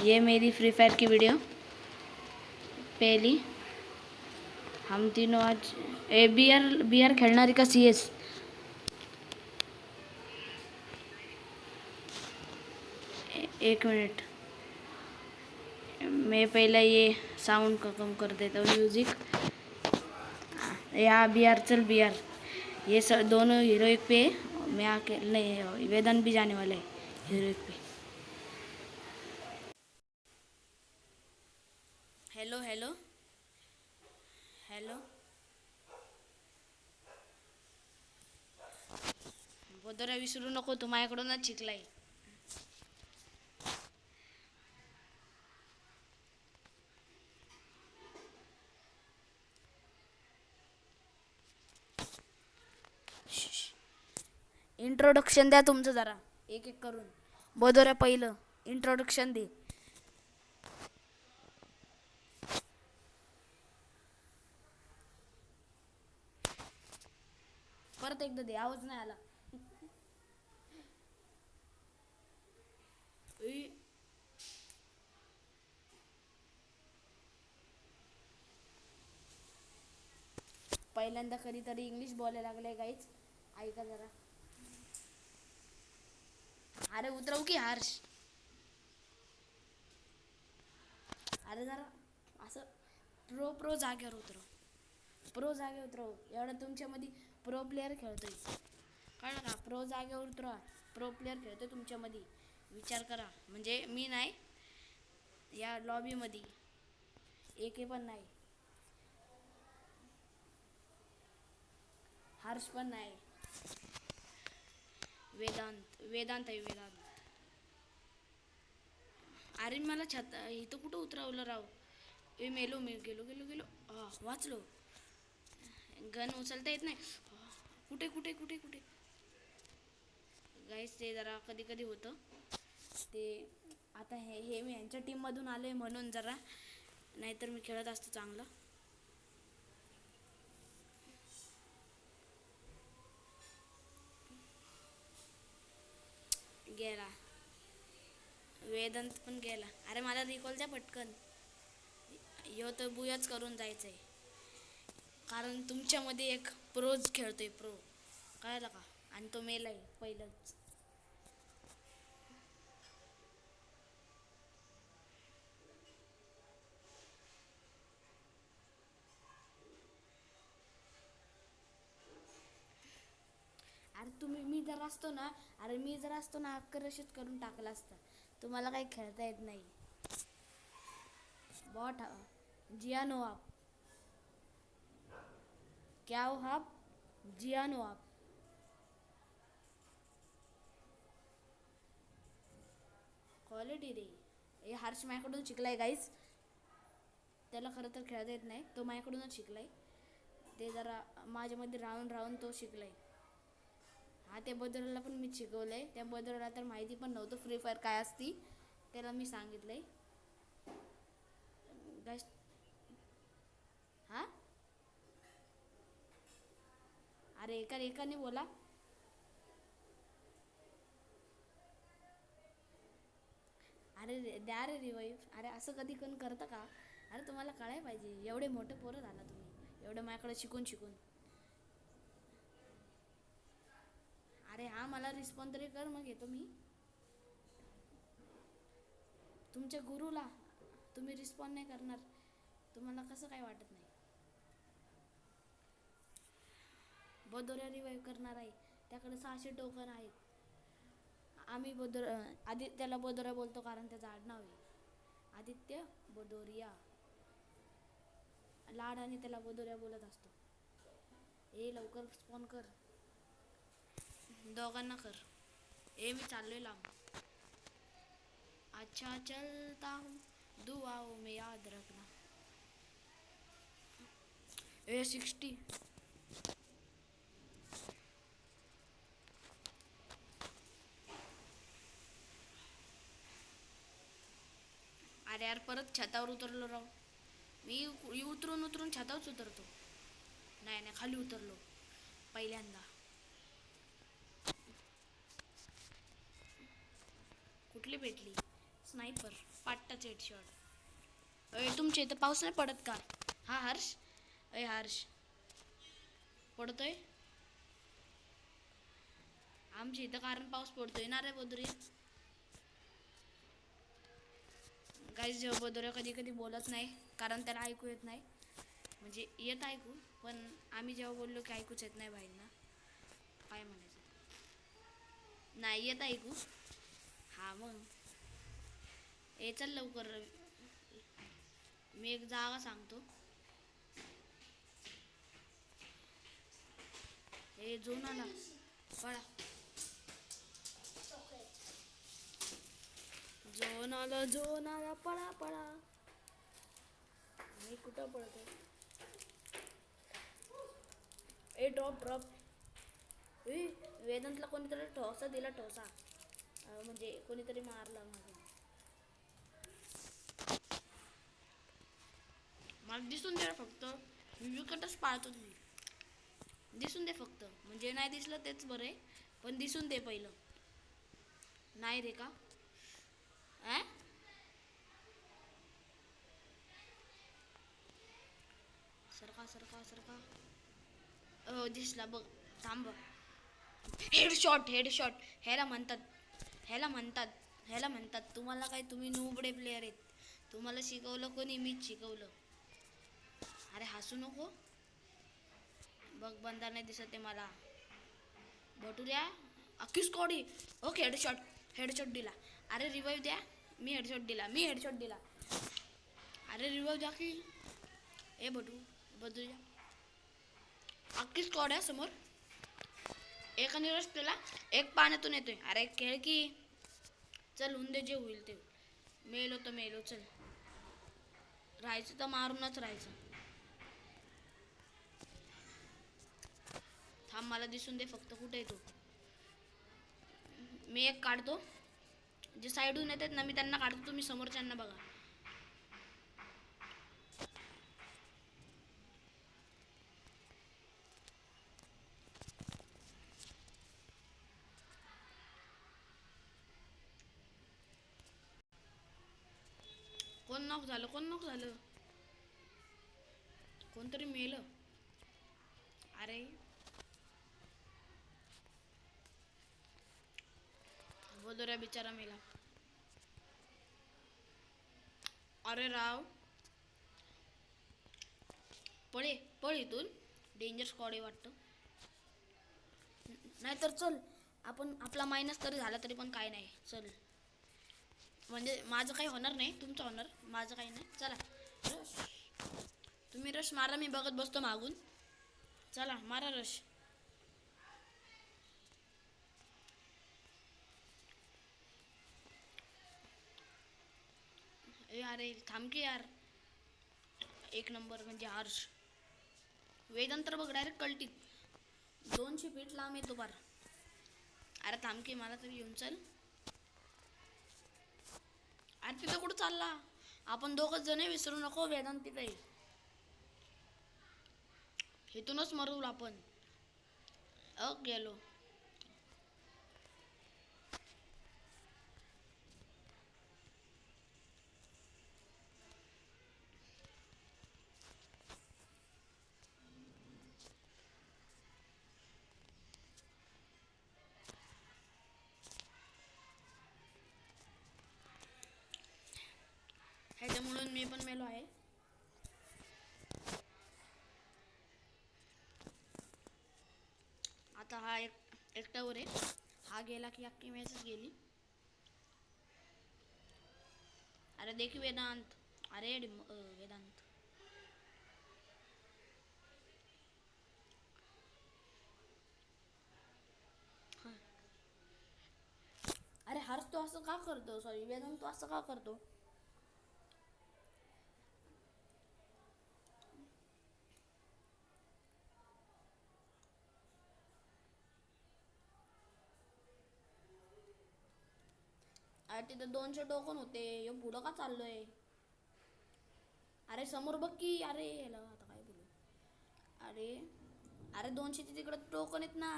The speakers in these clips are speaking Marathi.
ये मेरी फ्री फायर की वीडियो पहली। हम तीनों आज बी आर खेलना का सी एस। एक मिनट, मैं पहले ये साउंड का कम कर देता हूँ म्यूज़िक। यहाँ बी आर, चल बी आर। ये सब दोनों हीरो एक पे है, मैं आके नहीं, वेदन भी जाने वाला है हीरो एक पे। हॅलो हॅलो हॅलो, बोधोऱ्या विसरू नको, तू माझ्याकडूनच शिकलाय. इंट्रोडक्शन द्या तुमचं जरा, एक एक करून. बोधोऱ्या पहिलं इंट्रोडक्शन दे. परत एकदा दे, आवाज नाही आला. पहिल्यांदा कधीतरी इंग्लिश बोलायला लागलंय गाईच, ऐका जरा. अरे उतरव की हर्ष, अरे जरा असं प्रो जागेवर उतरव, प्रो जागेवर उतरव. एवढं तुमच्यामध्ये प्रो प्लेअर खेळतोय, कळलं का? प्रो जागेवर उतरवा, प्रो प्लेअर खेळतोय तुमच्यामध्ये, विचार करा. म्हणजे मी नाही, या लॉबीमध्ये एक पण नाही, हर्ष पण नाही, वेदांत आहे वेदांत. अरे मला इथं कुठं उतरवलं राव. मेलो, मी गेलो गेलो गेलो, वाचलो. गन उचलता येत नाही. कुठे कुठे कुठे कुठे गाईस, ते जरा कधी कधी होतं ते. आता हे मी यांच्या टीममधून आलो आहे म्हणून जरा, नाहीतर मी खेळत असतो चांगलं. गेला वेदांत पण गेला. अरे मला रिकॉल द्या पटकन, ह्यो तर बुयाच करून जायचं आहे. कारण तुमच्यामध्ये एक प्रोज खेळतोय, प्रो, कळलं का? आणि तो मेलाय पहिलंच. अरे मी जर असतो ना, अक्क रशीद करून टाकला असता. तुम्हाला काही खेळता येत नाही. बॉट जियानो आप, क्या हो आप, जियानो आप. क्वालिटी रे, हे हर्ष माझ्याकडून शिकलाय गाईज. त्याला खरं तर खेळता येत नाही, तो माझ्याकडूनच शिकलाय. ते जरा माझ्यामध्ये राहून राहून तो शिकलाय. हा, त्या बदरला पण मी शिकवलंय. त्या बदरला तर माहिती पण नव्हतं फ्री फायर काय असती, त्याला मी सांगितलंय गाईस. हा, अरे एकाने बोला. अरे द्या रे रिवाईव्ह. अरे असं कधी कोण करतं का? अरे तुम्हाला कळायला पाहिजे, एवढे मोठे पोरं झाला तुम्ही, एवढं माझ्याकडे शिकून शिकून. अरे हा, मला रिस्पॉन्स तरी कर, मग येतो मी. तुमच्या गुरुला तुम्ही रिस्पॉन्स नाही करणार, तुम्हाला कसं काय वाटत नाही? बदोऱ्या रिवाईव्ह करणार आहे, त्याकडे 600 टोकन आहेत. आम्ही आदित्याला बदोऱ्या बोलतो कारण त्याचं आडनाव आहे आदित्य बदोरिया. लाडाने त्याला बदोऱ्या बोलत असतो. लवकर स्पॉन कर, दोघांना कर. मी चाललोय लांब. अच्छा चलता हूँ, दुआओं में याद रखना. 60. अरे यार, परत छतावर उतरलो राव. मी उतरून छतावरच उतरतो. नाही, खाली उतरलो पहिल्यांदा. कुठली भेटली? स्नायपर पाट्टाच हेडशॉट. तुमच्या इथं पाऊस नाही पडत का? हा हर्ष, हर्ष पडतोय आमच्या इथं, कारण पाऊस पडतोय ना रे बदुरी. गाईज बदुऱ्या कधी कधी बोलत नाही कारण त्याला ऐकू येत नाही. म्हणजे येत ऐकू, पण आम्ही जेव्हा बोललो की ऐकूच येत नाही बाईंना. काय म्हणायचं, नाही येत ऐकू. हा मग चल लवकर, मी एक जागा सांगतो. झोन आला पळा, झोन आला पळा पळा. मी कुठं पळतो? Drop drop. वेदांतला कोणीतरी ठोसा दिला, ठोसा म्हणजे कोणीतरी मारला माझा. मला दिसून दे फक्त, मी विकटच पाळतो. तुम्ही दिसून दे फक्त, म्हणजे नाही दिसलं तेच बरं आहे, पण दिसून दे पहिलं. नाही रे का? सरका सरका सरका. दिसला बघ, थांब. Headshot headshot. ह्याला म्हणतात तुम्हाला काय, तुम्ही नूबडे प्लेयर आहेत. तुम्हाला शिकवलं कोणी? मीच शिकवलं. अरे हसू नको बघ, बंदा नाही दिसत आहे मला. भटुऱ्या अख्खी स्कॉडी. ओके हेडशॉट दिला. अरे रिवाईव्ह द्या. मी हेडशॉट दिला. अरे रिवाईव्ह द्या की. बदलूया. अख्खी स्कॉड आहे समोर. एकाने रस्त्याला, एक पाण्यातून येतोय. अरे खेळ की, चल होऊन दे जे होईल ते. मेलो तर मेलो, चल. राहायचं तर मारूनच राहायचं. थांब, मला दिसून दे फक्त कुठे येतो. मी एक काढतो. जे साईडून येतात ना, मी त्यांना काढतो. तुम्ही समोरच्यांना बघा. कोण नॉक झालं? कोणतरी मेलं. अरे बोलदोऱ्या बिचारा मेला. अरे राव, पळ इथून. डेंजर स्क्वॉड आहे वाटतं. नाहीतर चल, आपण आपला मायनस तरी झाला तरी पण काय नाही, चल. म्हणजे माझं काही होणार नाही, तुमचं होणार. माझं काही नाही. चला रश, तुम्ही रश मारा, मी बघत बसतो मागून. चला मारा रश. अरे थांब की यार. एक नंबर म्हणजे हर्ष. वेदांत तर बघ डायरेक्ट कल्टीत 200 फीट लांब येतो बार. अरे थांब की, मला तरी येऊन चल. अरे तिथं कुठं चालला? आपण दोघच जण, विसरू नको. वेदांत तिथे इथूनच मरू आपण. गेलो. ह्याच्यामुळे मी पण मेलो आहे. आता हा एकट्यावर आहे. हा गेला की अख्खी मॅचच गेली. अरे देख वेदांत. अरे वेदांत. अरे हर्ष, तो असं का करतो? सॉरी वेदांत, तो असं का करतो? अरे तिथं 200 टोकन होते. पुढं का चाललोय? अरे समोर बघ की. अरे याला आता काय बोलू? अरे 200 तिकडे टोकन आहेत ना.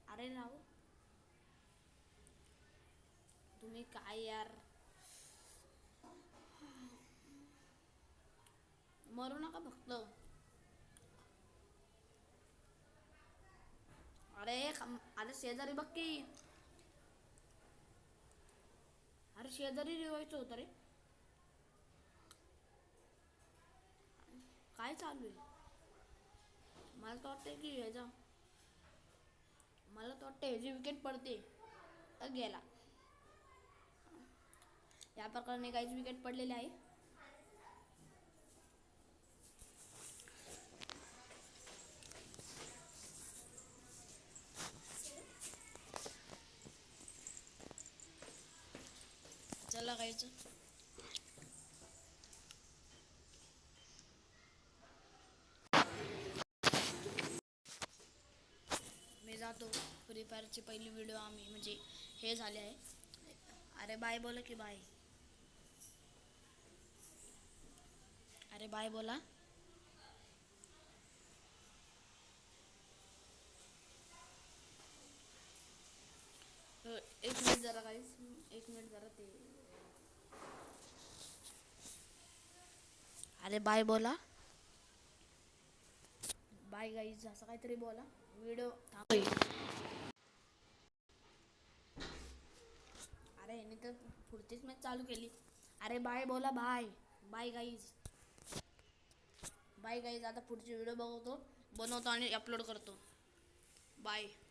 अरे राव, तुम्ही काय यार. मरू नका फक्त. अरे शेजारी बघ की. अरे शेजारी रिवायचं होतं रे. काय चालू आहे? मला तर वाटतंय की मला तर वाटतं ह्याची विकेट पडते. गेला. या प्रकारे काहीच विकेट पडलेले आहे. चला काहीच. मी जातो. फ्री फायरची पहिली व्हिडिओ आम्ही म्हणजे हे झाले आहे. अरे बाय बोला की बाय. अरे बाय बोला. एक मिनिट जरा गाईस. एक मिनिट जरा ते. अरे बाय बोला. बाय गाईज असं काहीतरी बोला. व्हिडिओ थांबतोय. अरे ह्याने तर पुढचीच मॅच चालू केली. अरे बाय बोला bye. Bye guys. Bye guys. आता पुढची व्हिडिओ बनवतो आणि अपलोड करतो. बाय.